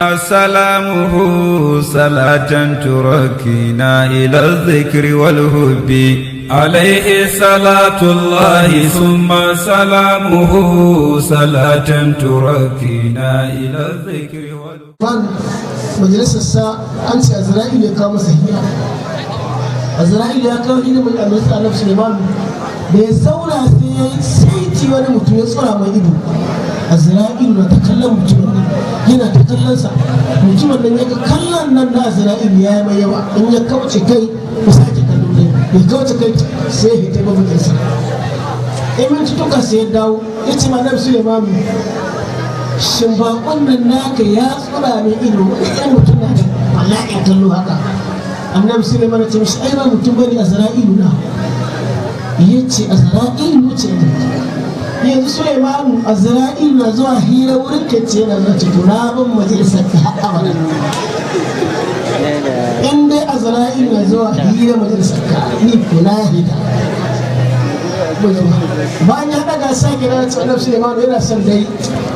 سلامه صلاة تركينا إلى الذكر والهب عليه صلاة الله ثم سلامه صلاة تركينا إلى الذكر والهب. مجلس الساعة أنت أزرائيل يقام سهيا أزرائيل يقام إلى من أمريكا على سليمان بيزولا سيتي ولا متوسطا ما يدو أزرائيل نتكلم متوسطا yana ta kallonsa mutumin nan ya ga kallon nan na Azra'il ya yi mai yawa in ya kauce kai ya sake kallo ne ya kauce kai sai ya hita mabukinsa in minti tuka sai ya dawo ya ce ma nan Suleiman shin ba wannan naka ya tsura mai ido wani ɗan mutum na da bala'in kallo haka annabi Suleiman ya ce mishi ai ba mutum bane Azra'ilu na ya ce Azra'ilu ce yanzu Suleimanu Azra'il na zuwa hira wurin kance yana zuwa cikin rabin majalisar ka haɗa wani in dai Azra'il na zuwa hira majalisar ka ni kuna hita bayan ya daga sake na ce annabi Suleimanu yana son dai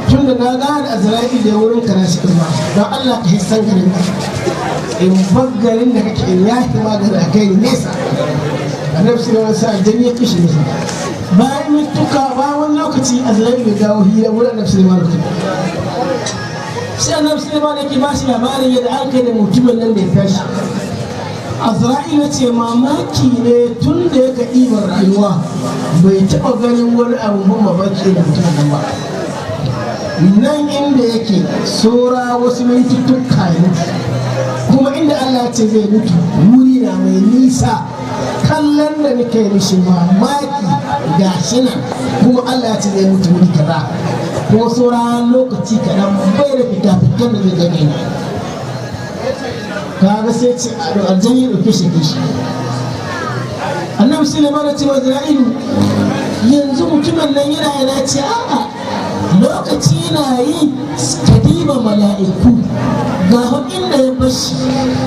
tun da na gane Azra'il da wurin ka na shi kuma don Allah ka hissan garin in baggarin da kake in ya hima ga kai nesa annabi Suleimanu sa aljanni ya kishi nesa bayan mutuka ba wani lokaci Azra'il ya dawo hira wurin annabi Suleiman sai annabi Suleiman yake ba shi labarin yadda an kai da mutumin nan da ya tashi Azra'il ya ce mamaki ne tun da ya ga ɗiban rayuwa bai taɓa ganin wani abu mamaki da mutumin nan ba nan inda yake saura wasu mintuttuka ya mutu kuma inda Allah ce zai mutu wuri na mai nisa kallon da nake mishi mamaki ga shi nan kuma Allah ce zai mutu wuri kaza kuma saura lokaci kaɗan bai da fita-fitan da zai gane ni kaga sai ce aljan ya ɗauke shi kishi annabi Suleiman ya ce wa Azra'ilu yanzu mutumin nan yana ce a'a lokaci na yi kadiba mala'iku ga inda ya bashi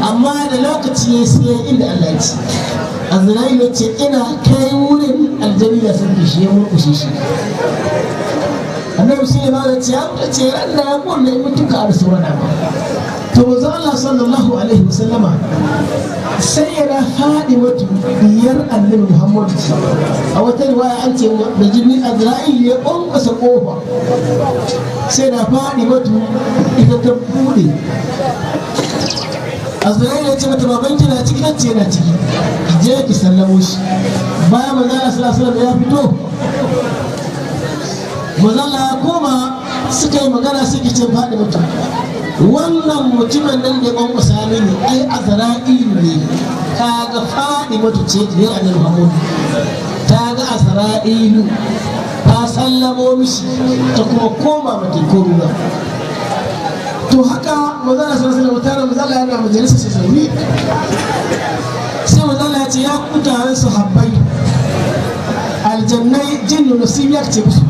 amma da lokaci ya sai inda Allah ya ce Azra'ilu ya ce ina kai wurin aljani da sun kishi ya murkushe shi annabi Suleiman ya ce ya mutu ce ran da ya kunna ya mutu ka arsu wani ba to manzo Allah sallallahu alaihi wasallama sai ya faɗi mutu biyar annabi Muhammad a wata riwaya an ce da jini Azra'il ya ƙwanƙwasa ƙofa sai da faɗi mutu ita ta buɗe Azra'il ya ce mata baban ki na ciki na ce na ciki ki je ki sallamo shi bayan manzo Allah sallallahu alaihi wasallam ya fito manzo Allah ya koma suka yi magana suke ce faɗi mutu wannan mutumin nan da ban misali ne ai Azra'il ne kaga faɗi mutu ce da annabi Muhammad ta ga Azra'ilu ta sallamo mishi ta kuma koma mata komai ba to haka manzala sallallahu alaihi wasallam manzala yana majalisa sai zauri sai manzala ya ce ya ku taron sahabbai aljannai jinnu nasibiya ce musu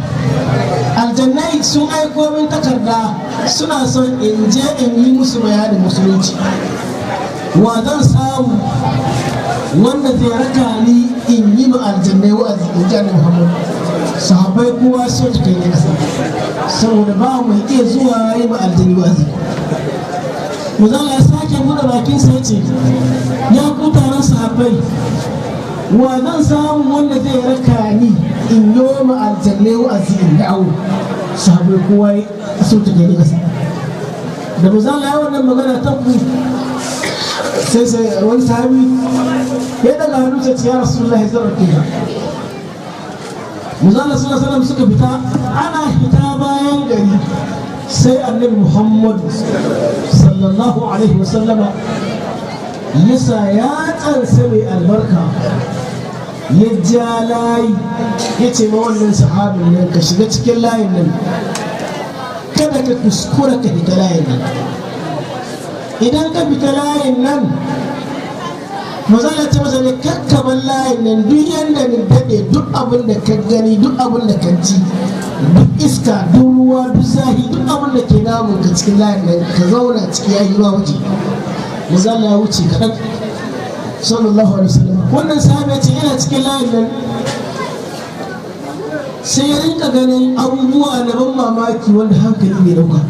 aljannai sun aiko min takarda suna son in je in yi musu bayanin musulunci wa zan samu wanda zai raka ni in yi ma aljannai wa'azi in ji annabi Muhammad sahabbai kowa sun ta kai ne kasa saboda ba mai iya zuwa yi ma aljanni wa'azi muzalla ya sake buɗe bakin sa yace ya ku taron sahabbai wa zan samu wanda zai raka ni in yi ma aljannai wa'azi in dawo sahabbai kowa sun ta kai ne kasa da muzalla ya wannan magana ta ku sai wani sahabi ya daga hannu sai ya rasulullahi zan rake ka Muzalla sallallahu alaihi wasallam suka fita ana fita bayan gari sai annabi Muhammad sallallahu alaihi wasallam yasa ya tsansa mai albarka ya ja layi ya ce ma wannan sahabin nan ka shiga cikin layin nan kada ka kuskura ka fita layin nan idan ka fita layin nan mazala ce masa ne kakkaban layin nan duk yadda ni daɗe duk abin da ka gani duk abin da ka ji duk iska duk ruwa duk zahi duk abin da ke damun ka cikin layin nan ka zauna ciki ya yi waje mazala ya wuce kaɗan sallallahu alaihi wasallam wannan sahabi ce yana cikin layin nan sai ya rinka ganin abubuwa na ban mamaki wanda hankali bai dauka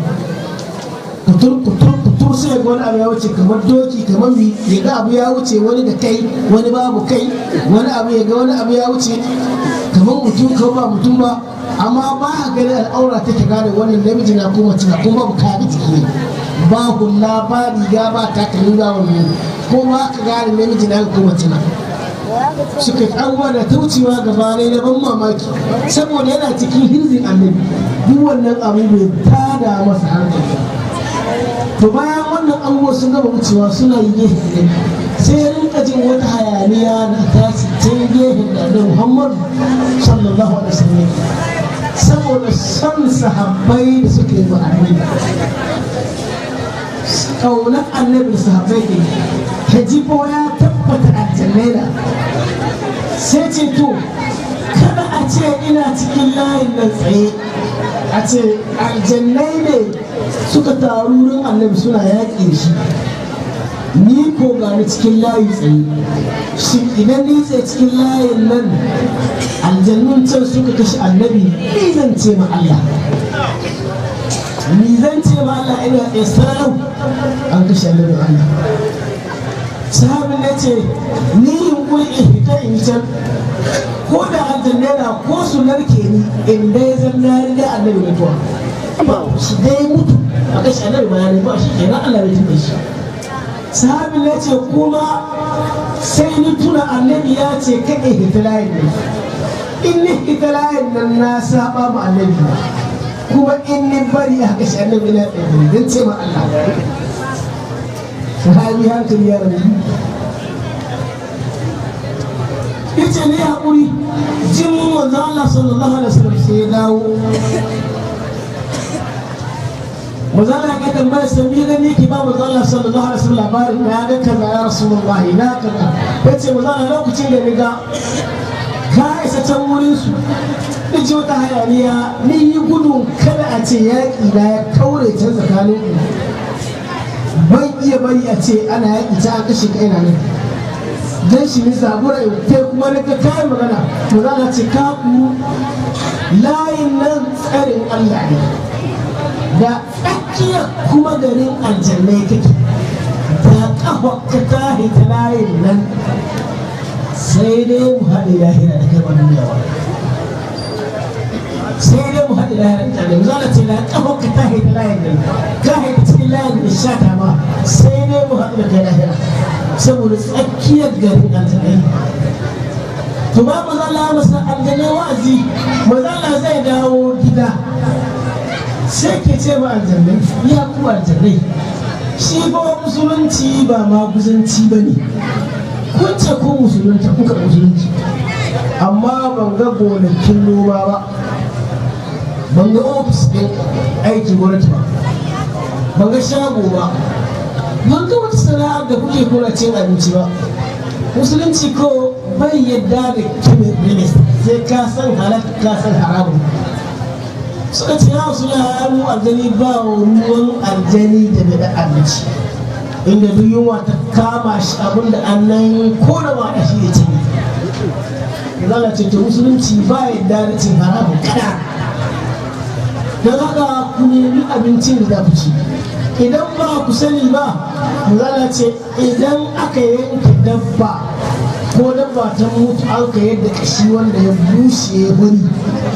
ka kutur sai ga wani abu ya wuce kamar doki kamar mi ya ga abu ya wuce wani da kai wani babu kai wani abu ya ga wani abu ya wuce kamar mutum ko ba mutum ba amma ba a gani al'aura take gane wannan namiji na kuma mace na kuma babu kayan jiki ba hulla ba riga ba takalmi ba wani ko ba ka gane namiji na kuma mace na suka abubuwa da ta wucewa gaba ne na ban mamaki saboda yana cikin hirzin annabi duk wannan abu bai tada masa hankali to bayan wannan abubuwa sun gaba wucewa suna yi gefe sai ya rinka jin wata hayaniya da tashi can gefen da annabi Muhammad sallallahu alaihi wasallam saboda son sahabbai da suka yi wa annabi kaunar annabi da sahabbai ke kajibo ya tabbata aljannai da sai ce to kada a ce ina cikin layin nan tsaye a ce aljannai ne suka taru wurin annabi suna yaƙi shi ni ko gani cikin layi tsaye shi idan ni tsaye cikin layin nan aljannun can suka kashe annabi ni zan ce ma Allah ni zan ce ma Allah ina isra'u an kashe annabi Allah sahabin ya ce ni in kuli in fita in can ko da aljannai na ko su narke ni in dai zan na riga annabi mutuwa shi dai mutu a kashe annabi bayanai ba shi kenan Allah bai tuba shi sahabin ya ce kuma sai ni tuna annabi ya ce kaɗe hitalayin nan in ni hitalayin nan na saba ma annabi kuma in ni bari a kashe annabi na ɗaya don ce ma Allah sahabi hankali ya rabu ya ce ne haƙuri jin manzo Allah sallallahu alaihi wasallam sai ya dawo mazala ka tambaya san bi gani ki ba mazala sallallahu alaihi wasallam labarin ya ga kaza ya rasulullahi na kaza yace mazala lokacin da niga ka isa can wurin su ji wata hayaniya ni yi gudun kada a ce yaƙi na ya kaure can tsakanin ku ban iya bari a ce ana yaƙi ta an kashe kai na nan dan shi ne zabura yau kai kuma na ga kayan magana mazala ce ka ku layin nan tsarin Allah ne da tsakiya kuma garin aljannai kake da kafa ka tahi ta layin nan sai dai mu haɗe lahira da kai wannan yawa sai dai mu haɗe lahira da kai zala ce da kafa ka tahi ta layin nan ka haɗe cikin layin da shata ma sai dai mu haɗe da kai lahira saboda tsakiyar garin aljannai to ba mazala masa aljannai wa'azi mazala zai dawo gida sai ke ce ba aljannai ya ku aljannai shi ba musulunci ba maguzanci ba ne kun ce ku musulunta kuka musulunci amma ban ga gonakin noma ba ban ga ofis ɗin aiki gwamnati ba ban ga shago ba ban ga wata sana'ar da kuke kuna cin abinci ba musulunci ko bai yadda da kimin sai ka san halal ka san haramun suka ce ya su ya mu aljani ba ruwan aljani da bai da abinci inda duk yunwa ta kama shi abinda annan ko da ba shi ya ce zala ce ta musulunci ba yadda da cin haramun kada don haka ku nemi abincin da za ku ci idan ba ku sani ba zala ce idan aka yanke dabba ko dabba ta mutu an ka yadda kashi wanda ya bushe ya bari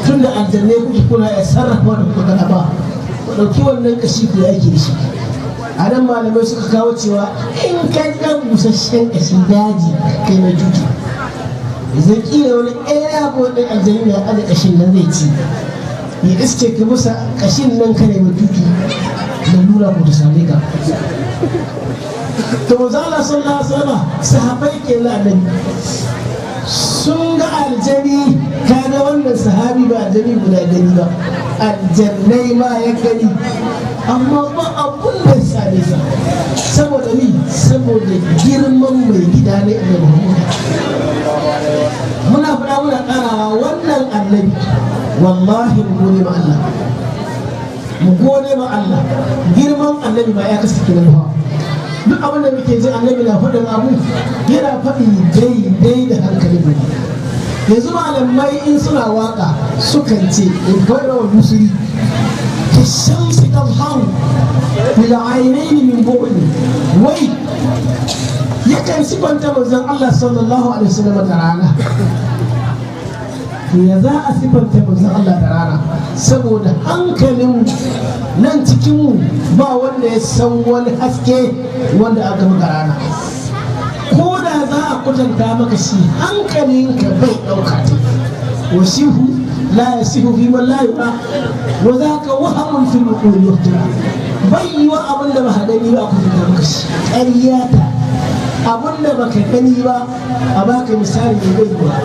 tun da aljanne kuke kuna ya sarrafa da kuka gada ba ku ɗauki wannan kashi ku yake shi a nan malamai suka kawo cewa in ka ɗan busasshen kashi daji kai mai tutu zai kila wani ɗaya ko ɗan aljanne ya aje kashin nan zai ci ya iske ka musa kashin nan kare mai tutu da lura ku ta same ka to zala sallallahu alaihi wasallam sahabbai ke annabi sun ga aljani kaga wannan sahabi ba aljani guda gani ba aljannai ma ya gani amma ba abun da ya same sa saboda ni saboda girman mai gida ne annabi Muhammad muna fada muna karawa wannan annabi wallahi mu gode ma Allah mu gode ma Allah girman annabi ba ya kasance nan ba duk abin da muke jin annabi na faɗin abu yana faɗi daidai da hankali bane yanzu malamai in suna waka sukan ce in kawai rawar musuri ka shamsi تظهر بالعينين من بعد وي yakan sifanta manzon Allah sallallahu alaihi wasallam da rana ya za a sifanta manzon Allah da rana saboda hankalin nan cikin ba wanda ya san wani haske wanda aka maka rana ko da za a kwatanta maka shi hankalinka bai ɗauka ta wasihu la yasihu fi man la yura wa zaka wahamun fil uqul yuhtira bai yi wa abin da ba gani ba a kwatanta maka shi ƙaryata abin da baka gani ba a baka misali da bai ba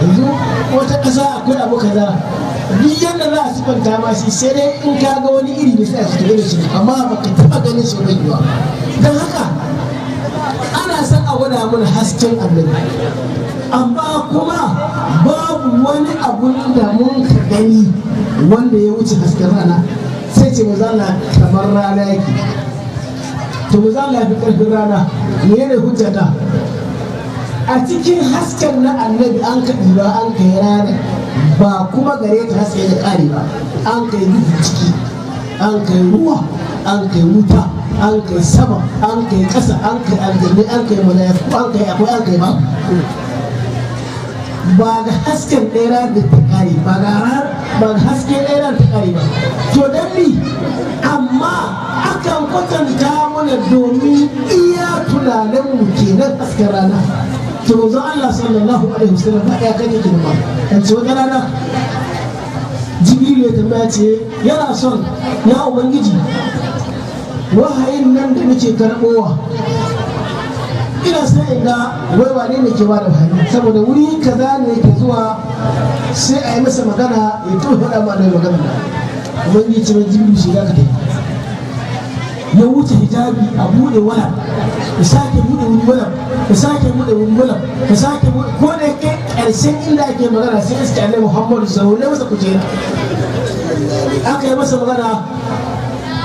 yanzu wata ƙasa akwai abu kaza duk yadda za a sifanta ma shi sai dai in ka ga wani iri da sai a fito da shi amma baka taɓa ganin shi bai ba don haka ana son a gwada mana hasken annabi amma kuma babu wani abun da mun ka gani wanda ya wuce hasken rana sai ce mazala kamar rana yake to mazala fi karfin rana me ne hujjata a cikin hasken na annabi an ka ɗiba an ka yi rana ba kuma gare ta haske da ƙare ba an ka yi duhu ciki an ka yi ruwa an ka yi wuta an ka yi sama an ka yi ƙasa an ka yi aljanni an ka yi malayaku an ka yi akwai an ka yi ba ba ga hasken ɗaya da ta ƙare ba ga haske ɗaya da ta ƙare ba to don ni amma akan kwatanta mana domin iya tunanin mu kenan hasken rana to manzo Allah sallallahu alaihi wasallam ba ya kake kin ba an ce wata rana Jibril ya tambaya ce yana son ya ubangiji wahayin nan da nake karɓowa ina sai in ga wai wane ne ke bada wahayi saboda wuri kaza ne yake zuwa sai a yi masa magana ya to faɗa ma da magana ubangiji ce mai Jibril shiga ka tafi ya wuce hijabi a bude wala ya sake bude wuri wala ya sake bude wuri wala ya sake bude ko da kai karshen inda ake magana sai iska Annabi Muhammadu zaune masa kujera aka yi masa magana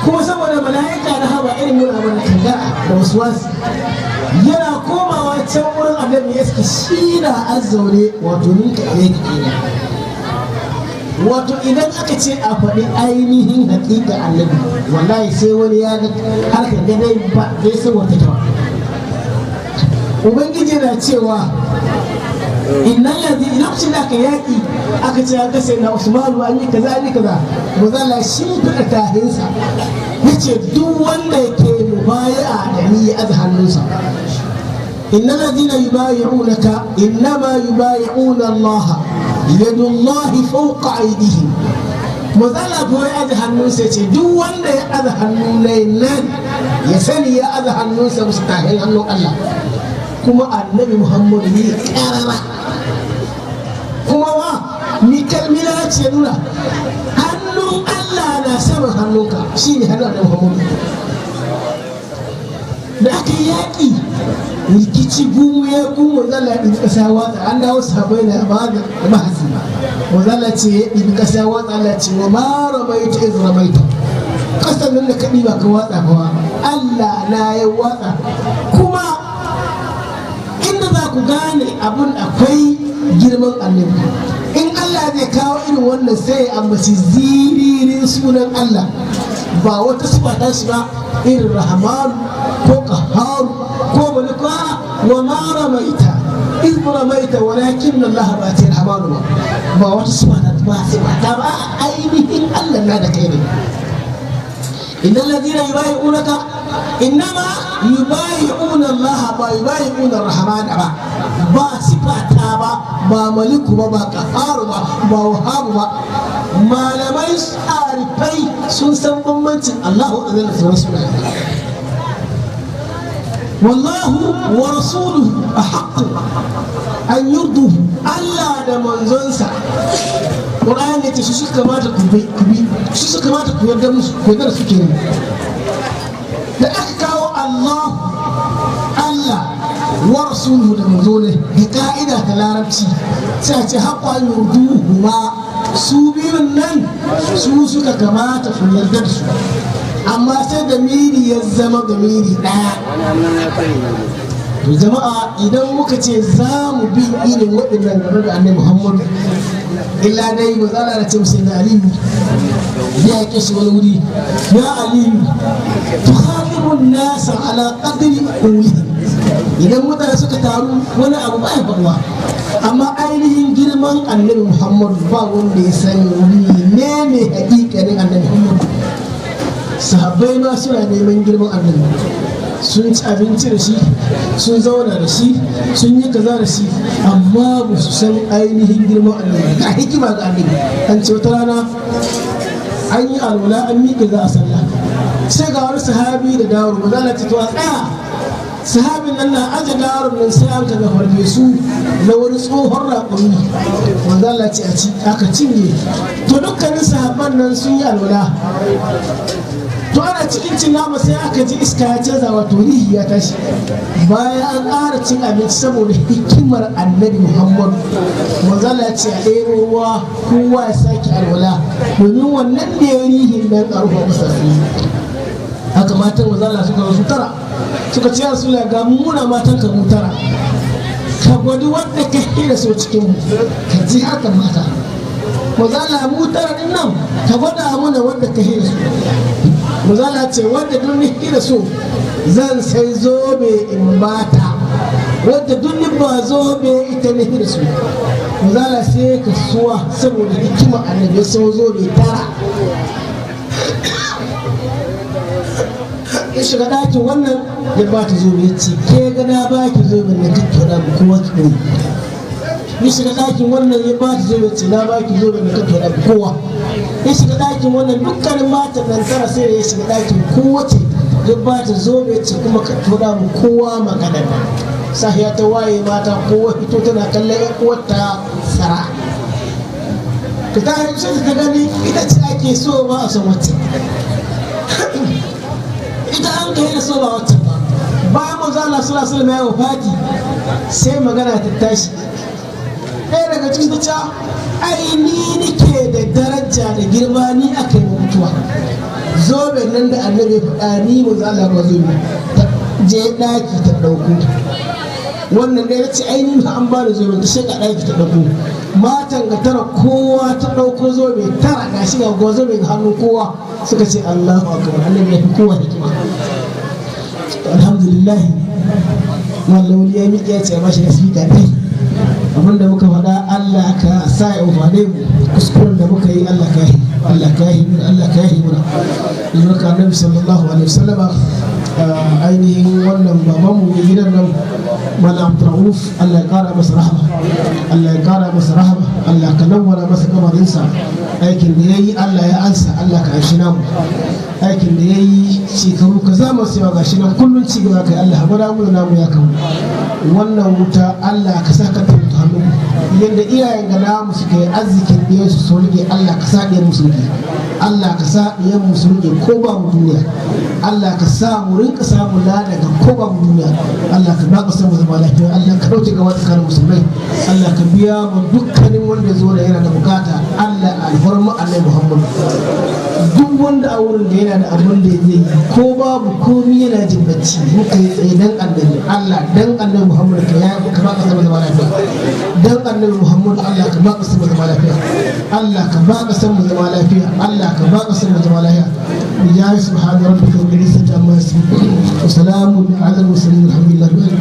kuma saboda mala'ika na hawa irin muna mana kangara da waswasi yana komawa can wurin Annabi ya iska shi na azzaure wato ninka ne ka wato idan aka ce a faɗi ainihin hakika annabi wallahi sai wani ya ga harkar gadai ba zai san wata kyau ubangiji na cewa innan yanzu lokacin da aka yaƙi aka ce aka sai na usmanu an yi kaza an yi kaza mazala shi fiɗa tahinsa ya ce duk wanda yake mubaya'a da ni ya aza hannunsa innan ladina yubayi'unaka innama yubayi'una Allah yadullahi fawqa aydihim mazala ko ya aza hannunsa ce duk wanda ya aza hannu nan ya sani ya aza hannunsa musu tahin hannun Allah kuma annabi Muhammadu ne karara kuma wa ni kalmina ce nuna hannun Allah na saman hannunka shi ne hannun annabi Muhammadu da aka yaƙi rikici gumu ya gumu zalla ɗin ƙasa watsa an dawo sahabai da ba da mahasi wa zalla ce ɗin ƙasa watsa Allah ce wa ma ramaita iz ramaita ƙasar nan da ka ɗiba ka watsa kawa Allah na ya watsa kuma inda za ku gane abun akwai girman annabi in Allah zai kawo irin wannan sai ya ambaci ziririn sunan Allah ba wata sifa ta shi ba irin rahmanu ko qaharu ko malika wa ma ramaita iz ramaita walakin Allah ba ta rahmanu ba wata sifa ta ba ainihin Allah na da kai ne innal ladina yubayi'unaka innama yubayi'una Allah ba yubayi'una ar-rahman ba sifata ba maliku ba qaharu ba wahabu ba malamai arifai sun san bambancin Allahu azza wa jalla wallahu wa rasuluhu ahaqqu an yurduhu Allah da manzonsa Qur'ani yace su kamata ku bi su kamata ku yarda musu ku yarda su kenan da aka kawo Allah wa rasuluhu da manzone da ka'ida ta larabci sai ce haqqu an yurduhu ma su biyun nan su suka kamata ku yarda da su amma sai da miri ya zama da miri ɗaya jama'a idan muka ce za mu bi irin waɗannan game da annabi Muhammadu illa dai ba za a ce musu na aliyu ya yake shi wani wuri ya aliyu tukhalibun nasa ala qadri uli idan mutane suka taru wani abu ba ya faruwa amma ainihin girman annabi muhammadu ba wanda ya sani ne hakikanin annabi muhammadu. Sahabbai ma suna neman girman annabi, sun ci abinci da shi, sun zauna da shi, sun yi kaza da shi, amma ba su san ainihin girman annabi. Ga hikima ga annabi, an ce wata rana an yi alwala an miƙe za a sallah, sai ga wani sahabi da dawar ba za a ci to a tsaya. Sahabin nan na aje darun nan sai an kaga farfesu na wani tsohon raƙumi wanda Allah ce a ci aka cinye. To dukkanin sahabban nan sun yi alwala, to ana cikin cin nama sai aka ji iska ya canza wato rihi ya tashi. Bayan an ƙara cin abinci saboda hikimar annabi Muhammad wanda Allah ce a ɗaya ruwa kowa ya sake alwala domin wannan da ya rihin nan a rufe masa haka matan wazala suka zo su tara suka ce su ga muna matan ka mutara ka gwadi wanda ka hira so cikin mu ka ji haka mata wazala mutara din nan ka gwada muna wanda ka hira so. wazala ce wanda duk ni hira so zan sai zobe in bata, wanda duk ni ba zobe ita ne hira so. wazala sai ka suwa saboda hikima annabi so zobe tara. Ya shiga ɗakin wannan ya ba ta zobe ya ce ke gana ba ki zobe na tattara kowa ki ɗoyi. Ya shiga ɗakin wannan ya ba ta zobe ce na ba ki zobe na tattara kowa. Ya shiga ɗakin wannan dukkanin matan nan tara sai da ya shiga ɗakin kowace ya ba ta zobe ce kuma ka tura mu kowa magana. Sahiya ta waye mata kowa fito tana kallon ƴan uwarta tsara. Ka ta hanyar ta gani ita ce ake so ba a son wacce. Ita an ga yana so ba wacce ba. Bayan manzo Allah sallallahu alaihi wasallam ya wafati sai magana ta tashi. Ɗaya daga cikin ta ce ai ni nike da daraja da girma ni aka yi mutuwa. Zobe nan da annabi faɗa ni manzo Allah ba zobe ta je ɗaki ta ɗauko. Wannan ɗaya ce ai ni an ba da zobe ta shiga ɗaki ta ɗauko. Matan ga tara kowa ta ɗauko zobe tara ga shi ga zobe ga hannun kowa suka ce Allahu akbar annabi ya fi kowa hikima. Alhamdulillah wallahu ya miƙe ya ce ba shi da sifika dai abinda muka faɗa Allah ka sa ya umane mu kuskuren da muka yi Allah ka yi Allah ka yi Allah ka yi muna albarka annabi sallallahu alaihi wasallama. Ainihin wannan babanmu mai gidan nan Malam Abdurrauf Allah ya kara masa rahama, Allah ya kara masa rahama, Allah ka nawwara masa kamarinsa. Aikin da ya yi Allah ya ansa, Allah ka aishi namu. Aikin da ya yi shekaru ka zama su yawa gashi nan kullum ci gaba kai Allah gwada mu namu ya kawo. Wannan wuta Allah ka sa ka tabbata hannu yadda iyayen ga namu suka yi arzikin ɗiyan su rike Allah ka sa ɗiyan musu rike, Allah ka sa ɗiyan musu rike ko ba mu duniya, Allah ka sa mu rinka samun lada ga ko ba mu duniya. Allah ka ba ka samu zama lafiya, Allah ka ɗauke gaba tsakanin musulmai, Allah ka biya mu dukkanin wanda zo da yana da bukata. Allah alfarma Allah Muhammad duk wanda a wurin da yana da abin da zai yi ko babu komi yana jin bacci muka yi tsaye dan annabi Allah dan annabi Muhammad ka ya ka ba ka sama zama lafiya, dan annabi Muhammad Allah ka ba ka sama zama lafiya, Allah ka ba ka sama zama lafiya, Allah ka ba ka sama zama lafiya. Ya subhana rabbika rabbil izzati amma yasifun wa salamun ala al mursalin alhamdulillahi.